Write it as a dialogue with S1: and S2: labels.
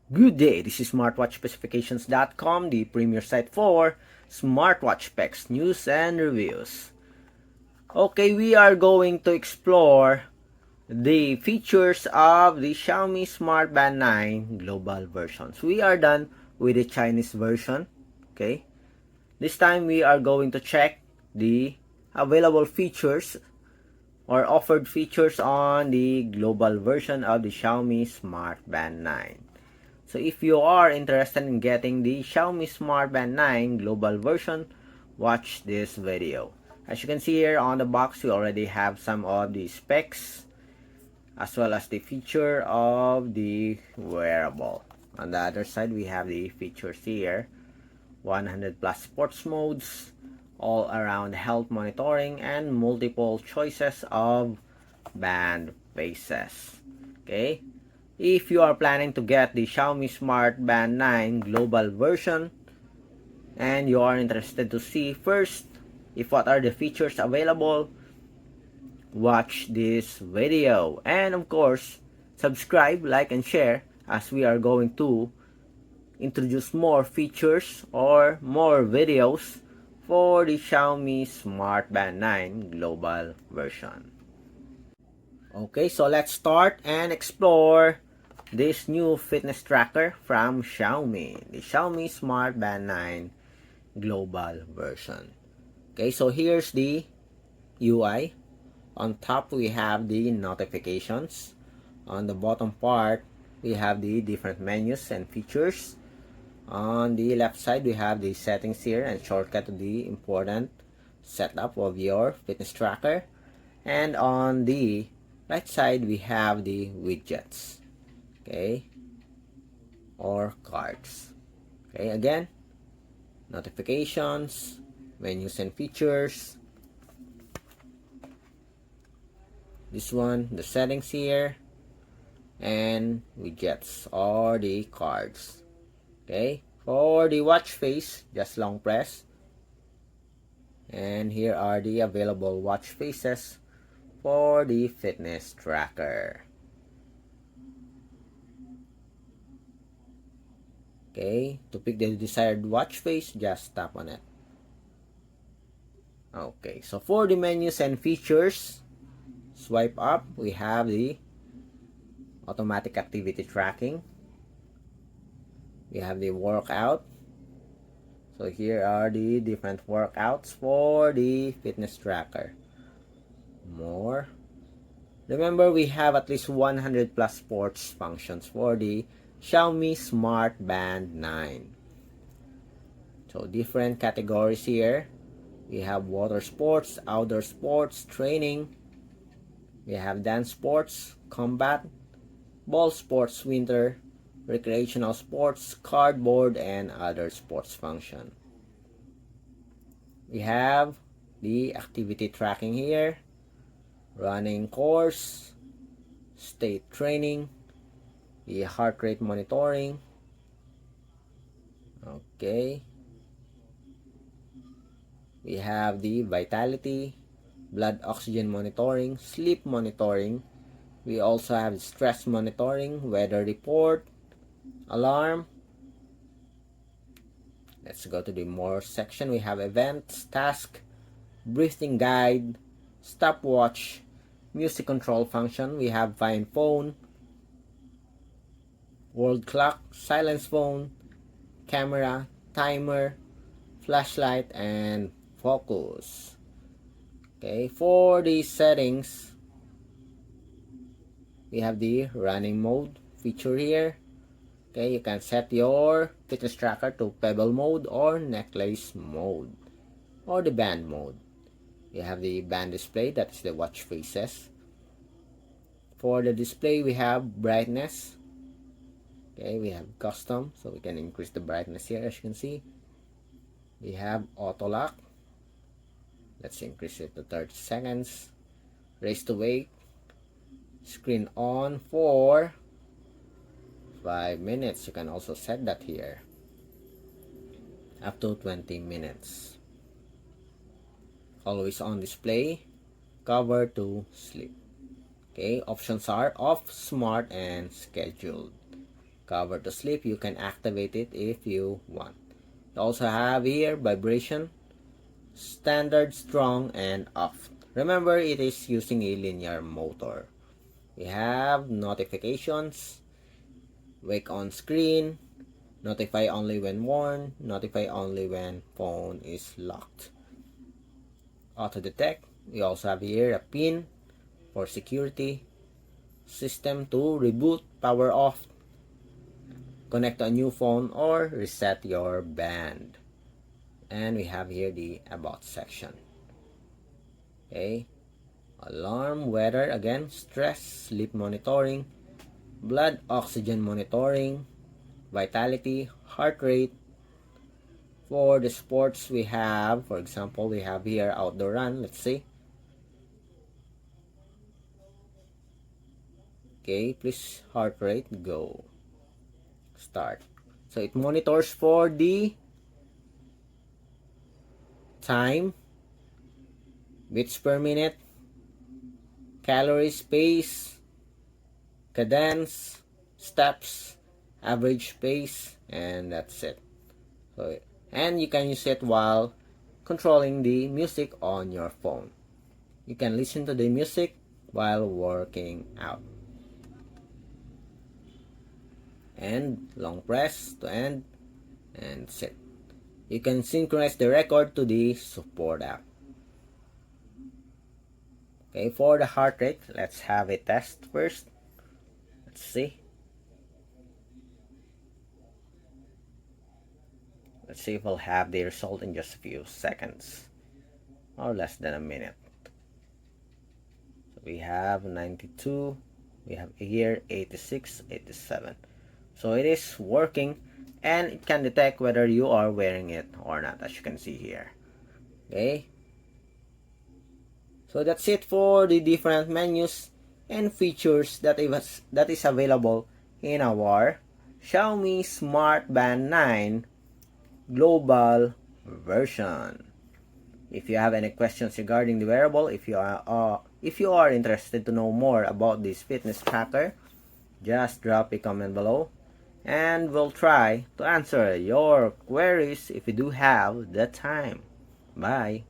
S1: Good day, this is smartwatchspecifications.com, the premier site for smartwatch specs, news, and reviews. Okay, we are going to explore the features of the Xiaomi Smarband 9 global versions. We are done with the Chinese version. Okay, this time we are going to check the available features or offered features on the global version of the Xiaomi Smarband 9. So if you are interested in getting the Xiaomi Smarband 9 global version, watch this video. As you can see here on the box, we already have some of the specs as well as the feature of the wearable. On the other side, we have the features here. 100 plus sports modes, all around health monitoring, and multiple choices of band faces. Okay, if you are planning to get the Xiaomi Smart Band 9 global version and you are interested to see first if what are the features available, watch this video, and of course subscribe, like, and share, as we are going to introduce more features or more videos for the Xiaomi Smart Band 9 global version. Okay, so let's start and explore this new fitness tracker from Xiaomi, the Xiaomi Smart Band 9 global version. Okay, so here's the UI. On top we have the notifications. On the bottom part we have the different menus and features. On the left side we have the settings here and shortcut to the important setup of your fitness tracker. And on the right side we have the widgets, okay, or cards. Okay, again, notifications, menus and features. This one, the settings here, and widgets or the cards. Okay, for the watch face, just long press, and here are the available watch faces for the fitness tracker. Okay, to pick the desired watch face, just tap on it. Okay, so for the menus and features, swipe up, we have the automatic activity tracking. We have the workout. So here are the different workouts for the fitness tracker. More. Remember, we have at least 100 plus sports functions for the Xiaomi Smart Band 9. So different categories here. We have water sports, outdoor sports, training. We have dance sports, combat, ball sports, winter, recreational sports, cardboard, and other sports function. We have the activity tracking here, running course, state training, the heart rate monitoring. Okay. We have the vitality, blood oxygen monitoring, sleep monitoring. We also have stress monitoring, weather report, alarm. Let's go to the more section. We have events, task, breathing guide, stopwatch, music control function. We have find phone, world clock, silence phone, camera, timer, flashlight, and focus. Okay, for the settings, we have the running mode feature here. Okay, you can set your fitness tracker to pebble mode or necklace mode or the band mode. You have the band display, that's the watch faces. For the display, we have brightness. Okay, we have custom, so we can increase the brightness here. As you can see, we have auto lock. Let's increase it to 30 seconds. Raise to wake. Screen on for 5 minutes. You can also set that here. Up to 20 minutes. Always on display. Cover to sleep. Okay, options are off, smart, and scheduled. Cover to sleep, you can activate it if you want. You also have here vibration, standard, strong, and off. Remember, it is using a linear motor. We have notifications, wake on screen, notify only when worn, notify only when phone is locked. Auto detect, we also have here a pin for security, system to reboot, power off, connect to a new phone, or reset your band. And we have here the about section. Okay, alarm, weather, again, stress, sleep monitoring, blood oxygen monitoring, vitality, heart rate. For the sports we have, for example, we have here outdoor run. Let's see. Okay, please heart rate, go. Start. So it monitors for the time, beats per minute, calories, pace, cadence, steps, average pace, and that's it. So, and you can use it while controlling the music on your phone. You can listen to the music while working out. And long press to end, and set. You can synchronize the record to the support app. Okay, for the heart rate, let's have a test first. Let's see. Let's see if we'll have the result in just a few seconds or less than a minute. So we have 92, we have here 86, 87. So it is working, and it can detect whether you are wearing it or not, as you can see here. Okay, so that's it for the different menus and features that is available in our Xiaomi Smartband 9 global version. If you have any questions regarding the wearable, if you are interested to know more about this fitness tracker, just drop a comment below, and we'll try to answer your queries if you do have the time. Bye.